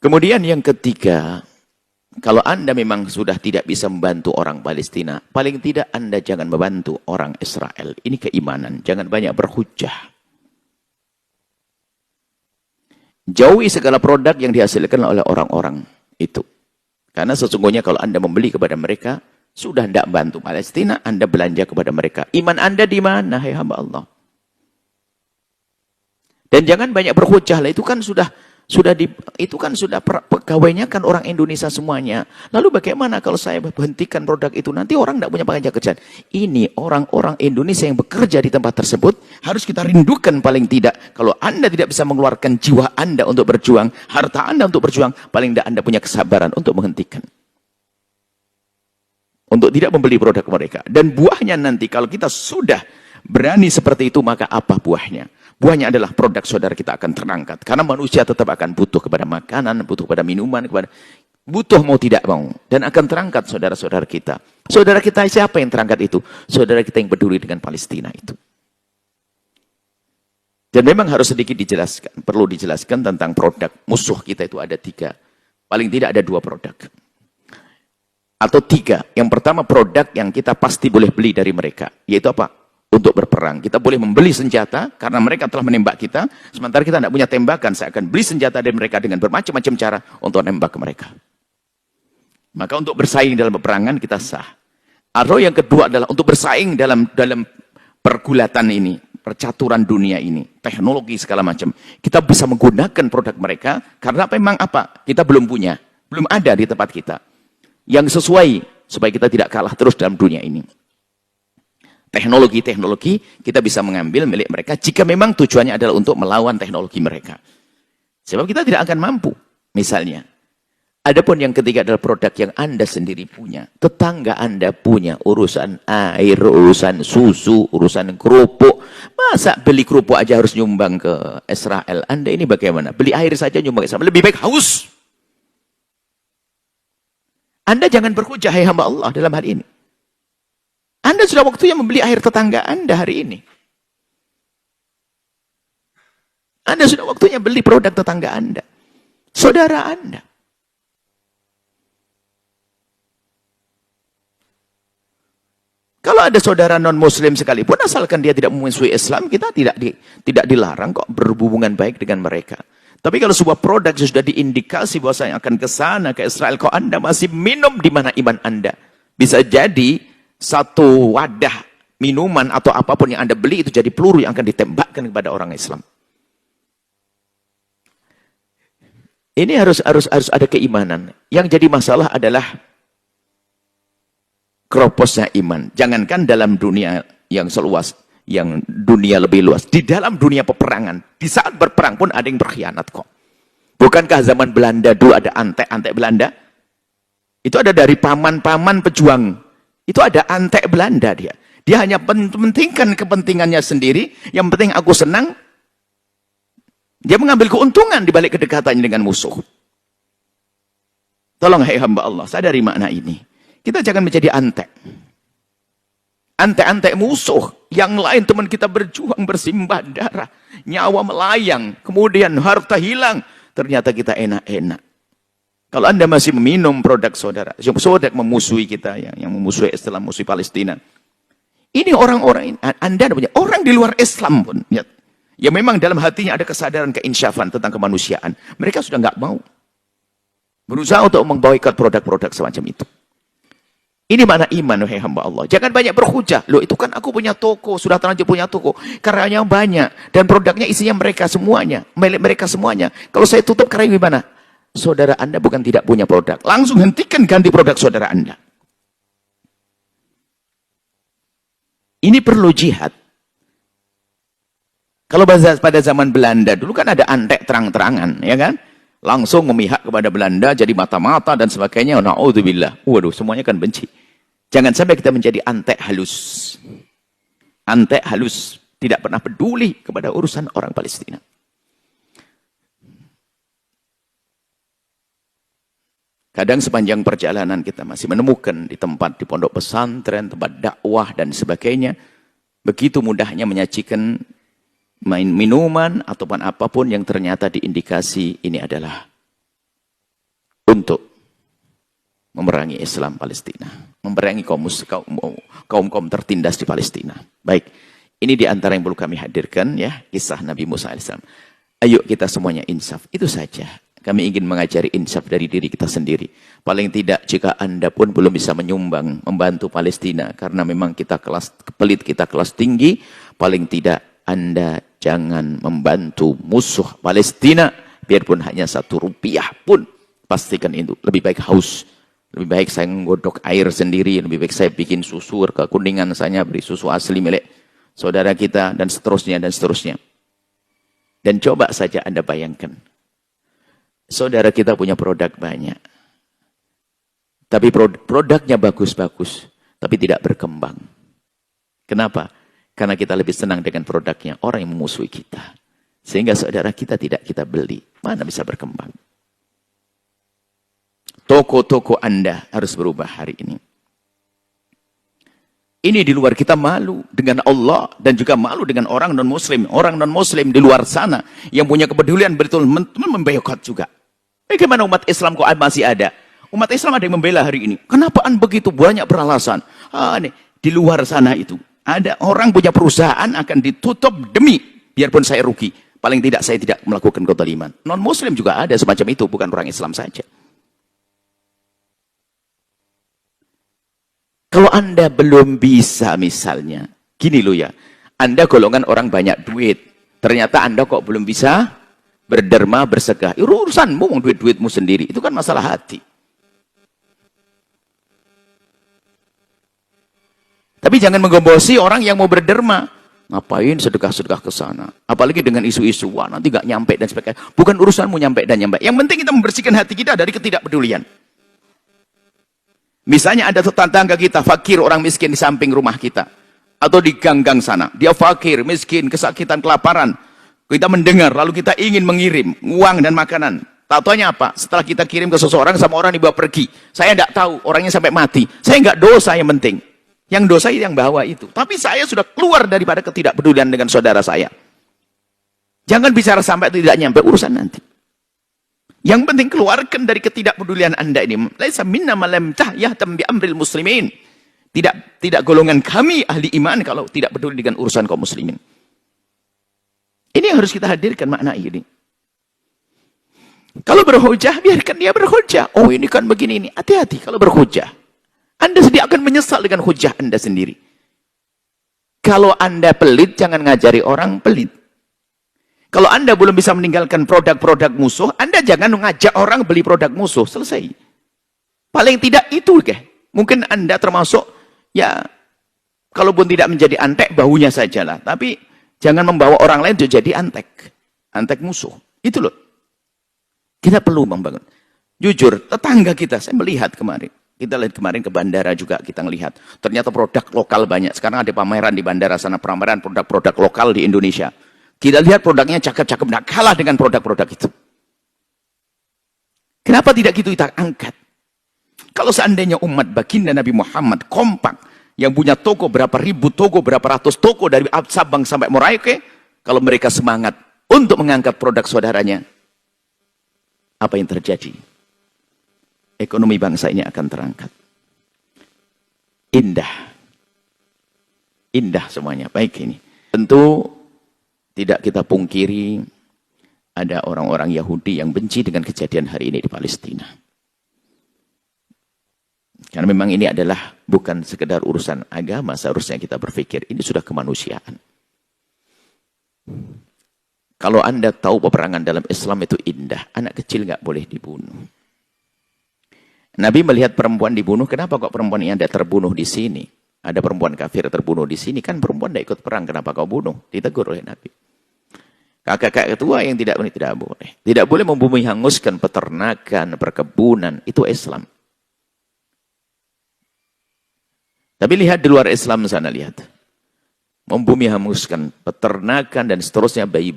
Kemudian yang ketiga, kalau Anda memang sudah tidak bisa membantu orang Palestina, paling tidak Anda jangan membantu orang Israel. Ini keimanan, jangan banyak berhujjah. Jauhi segala produk yang dihasilkan oleh orang-orang itu. Karena sesungguhnya kalau Anda membeli kepada mereka, sudah tidak membantu Palestina, Anda belanja kepada mereka. Iman Anda di mana, hai hamba Allah? Dan jangan banyak berhujjah lah, itu kan sudah pegawainya kan orang Indonesia semuanya. Lalu bagaimana kalau saya hentikan produk itu? Nanti orang tidak punya pekerjaan. Ini orang-orang Indonesia yang bekerja di tempat tersebut harus kita rindukan paling tidak. Kalau Anda tidak bisa mengeluarkan jiwa Anda untuk berjuang, harta Anda untuk berjuang, paling tidak Anda punya kesabaran untuk menghentikan. Untuk tidak membeli produk mereka. Dan buahnya nanti kalau kita sudah berani seperti itu, maka apa buahnya? Buahnya adalah produk saudara kita akan terangkat. Karena manusia tetap akan butuh kepada makanan, butuh kepada minuman, butuh mau tidak mau. Dan akan terangkat saudara-saudara kita. Saudara kita siapa yang terangkat itu? Saudara kita yang peduli dengan Palestina itu. Dan memang harus sedikit dijelaskan. Perlu dijelaskan tentang produk musuh kita itu ada 3. Paling tidak ada 2 produk. Atau 3. Yang pertama produk yang kita pasti boleh beli dari mereka. Yaitu apa? Untuk berperang. Kita boleh membeli senjata karena mereka telah menembak kita. Sementara kita tidak punya tembakan. Saya akan beli senjata dari mereka dengan bermacam-macam cara untuk menembak mereka. Maka untuk bersaing dalam peperangan kita sah. Atau yang kedua adalah untuk bersaing dalam pergulatan ini. Percaturan dunia ini. Teknologi segala macam. Kita bisa menggunakan produk mereka. Karena memang apa? Kita belum punya. Belum ada di tempat kita. Yang sesuai supaya kita tidak kalah terus dalam dunia ini. Teknologi-teknologi kita bisa mengambil milik mereka jika memang tujuannya adalah untuk melawan teknologi mereka. Sebab kita tidak akan mampu. Misalnya, adapun yang ketiga adalah produk yang Anda sendiri punya. Tetangga Anda punya urusan air, urusan susu, urusan kerupuk. Masa beli kerupuk aja harus nyumbang ke Israel? Anda ini bagaimana? Beli air saja nyumbang ke Israel. Lebih baik haus. Anda jangan berhujjah, hai hamba Allah, dalam hal ini. Anda sudah waktunya membeli air tetangga Anda hari ini. Anda sudah waktunya beli produk tetangga Anda. Saudara Anda. Kalau ada saudara non-muslim sekalipun, asalkan dia tidak memusuhi Islam, kita tidak dilarang kok berhubungan baik dengan mereka. Tapi kalau sebuah produk sudah diindikasi bahwasanya akan ke sana, ke Israel, kok Anda masih minum, di mana iman Anda? Bisa jadi satu wadah minuman atau apapun yang Anda beli itu jadi peluru yang akan ditembakkan kepada orang Islam. Ini harus ada keimanan. Yang jadi masalah adalah keroposnya iman. Jangankan dalam dunia yang seluas, yang dunia lebih luas. Di dalam dunia peperangan, di saat berperang pun ada yang berkhianat kok. Bukankah zaman Belanda dulu ada antek-antek Belanda? Itu ada dari paman-paman pejuang. Itu ada antek Belanda dia. Dia hanya mementingkan kepentingannya sendiri. Yang penting aku senang. Dia mengambil keuntungan di balik kedekatannya dengan musuh. Tolong hai hamba Allah, sadari makna ini. Kita jangan menjadi antek. Antek-antek musuh. Yang lain teman kita berjuang bersimbah darah. Nyawa melayang. Kemudian harta hilang. Ternyata kita enak-enak. Kalau Anda masih meminum produk saudara memusuhi kita, yang memusuhi Islam, memusuhi Palestina. Ini orang-orang, Anda punya orang di luar Islam pun. Ya memang dalam hatinya ada kesadaran keinsyafan tentang kemanusiaan. Mereka sudah nggak mau. Berusaha untuk memboikot produk-produk semacam itu. Ini mana iman, wahai hamba Allah. Jangan banyak berhujah. Loh itu kan aku punya toko, sudah terlanjur punya toko. Karyanya banyak. Dan produknya isinya mereka semuanya. Milik mereka semuanya. Kalau saya tutup karya gimana? Saudara Anda bukan tidak punya produk. Langsung hentikan ganti produk saudara Anda. Ini perlu jihad. Kalau pada zaman Belanda dulu kan ada antek terang-terangan, ya kan? Langsung memihak kepada Belanda, jadi mata-mata dan sebagainya. Na'udzubillah. Waduh, semuanya kan benci. Jangan sampai kita menjadi antek halus. Antek halus. Tidak pernah peduli kepada urusan orang Palestina. Kadang sepanjang perjalanan kita masih menemukan di tempat, di pondok pesantren, tempat dakwah dan sebagainya. Begitu mudahnya menyajikan minuman ataupun apapun yang ternyata diindikasi ini adalah untuk memerangi Islam Palestina, memerangi kaum tertindas di Palestina. Baik, ini di antara yang perlu kami hadirkan ya, kisah Nabi Musa AS. Ayo kita semuanya insaf, itu saja. Kami ingin mengajari insaf dari diri kita sendiri. Paling tidak jika Anda pun belum bisa menyumbang, membantu Palestina, karena memang kita kelas pelit, kita kelas tinggi, paling tidak Anda jangan membantu musuh Palestina, biarpun hanya 1 rupiah pun. Pastikan itu, lebih baik haus. Lebih baik saya menggodok air sendiri, lebih baik saya bikin susu kekuningan, saya beri susu asli milik saudara kita, dan seterusnya, dan seterusnya. Dan coba saja Anda bayangkan, saudara kita punya produk banyak. Tapi produknya bagus-bagus, tapi tidak berkembang. Kenapa? Karena kita lebih senang dengan produknya orang yang memusuhi kita. Sehingga saudara kita tidak kita beli. Mana bisa berkembang? Toko-toko Anda harus berubah hari ini. Ini di luar kita malu dengan Allah dan juga malu dengan orang non-muslim. Orang non-muslim di luar sana yang punya kepedulian betul memboikot juga. Bagaimana umat Islam kok masih ada? Umat Islam ada yang membela hari ini. Kenapaan begitu banyak beralasan? Di luar sana itu ada orang punya perusahaan akan ditutup demi biarpun saya rugi. Paling tidak saya tidak melakukan kezaliman. Non-muslim juga ada semacam itu, bukan orang Islam saja. Kalau Anda belum bisa misalnya, gini loh ya, Anda golongan orang banyak duit, ternyata Anda kok belum bisa berderma, bersedekah. Urusanmu, duit-duitmu sendiri, itu kan masalah hati. Tapi jangan menggombosi orang yang mau berderma. Ngapain sedekah-sedekah ke sana? Apalagi dengan isu-isu, wah nanti gak nyampe dan sebagainya. Bukan urusanmu nyampe dan nyampe. Yang penting kita membersihkan hati kita dari ketidakpedulian. Misalnya ada tetangga kita, fakir, orang miskin di samping rumah kita. Atau di gang-gang sana. Dia fakir, miskin, kesakitan, kelaparan. Kita mendengar, lalu kita ingin mengirim uang dan makanan. Taunya apa? Setelah kita kirim ke seseorang, sama orang dibawa pergi. Saya tidak tahu, orangnya sampai mati. Saya nggak dosa yang penting. Yang dosa yang bawa itu. Tapi saya sudah keluar daripada ketidakpedulian dengan saudara saya. Jangan bicara sampai tidak nyampe urusan nanti. Yang penting keluarkan dari ketidakpedulian Anda ini. Laisa minna ma lam tahyahtam bi amril muslimin. Tidak golongan kami ahli iman kalau tidak peduli dengan urusan kaum muslimin. Ini yang harus kita hadirkan makna ini. Kalau berhujah, biarkan dia berhujah. Oh ini kan begini ini. Hati-hati kalau berhujah. Anda sendiri akan menyesal dengan hujah Anda sendiri. Kalau Anda pelit, jangan ngajari orang pelit. Kalau Anda belum bisa meninggalkan produk-produk musuh, Anda jangan mengajak orang beli produk musuh. Selesai. Paling tidak itu. Mungkin Anda termasuk, ya, kalaupun tidak menjadi antek, bahunya sajalah. Tapi jangan membawa orang lain untuk jadi antek. Antek musuh. Itu loh. Kita perlu membangun. Jujur, tetangga kita, saya melihat kemarin. Kita lihat kemarin ke bandara juga kita melihat. Ternyata produk lokal banyak. Sekarang ada pameran di bandara sana, pameran produk-produk lokal di Indonesia. Kita lihat produknya cakep-cakep, tidak kalah dengan produk-produk itu. Kenapa tidak gitu kita angkat? Kalau seandainya umat baginda Nabi Muhammad kompak, yang punya toko berapa ribu toko, berapa ratus toko dari Sabang sampai Merauke, kalau mereka semangat untuk mengangkat produk saudaranya, apa yang terjadi? Ekonomi bangsa ini akan terangkat. Indah. Indah semuanya. Baik ini. Tentu tidak kita pungkiri ada orang-orang Yahudi yang benci dengan kejadian hari ini di Palestina. Karena memang ini adalah bukan sekedar urusan agama, seharusnya kita berpikir ini sudah kemanusiaan. Kalau Anda tahu peperangan dalam Islam itu indah, anak kecil nggak boleh dibunuh. Nabi melihat perempuan dibunuh, kenapa kok perempuan ini ada terbunuh di sini? Ada perempuan kafir terbunuh di sini, kan perempuan tidak ikut perang, kenapa kau bunuh? Ditegur oleh Nabi. Kakak-kakak ketua yang tidak boleh. Tidak boleh membumi hanguskan peternakan, perkebunan, itu Islam. Tapi lihat di luar Islam sana, lihat. Membumi hanguskan peternakan dan seterusnya bayi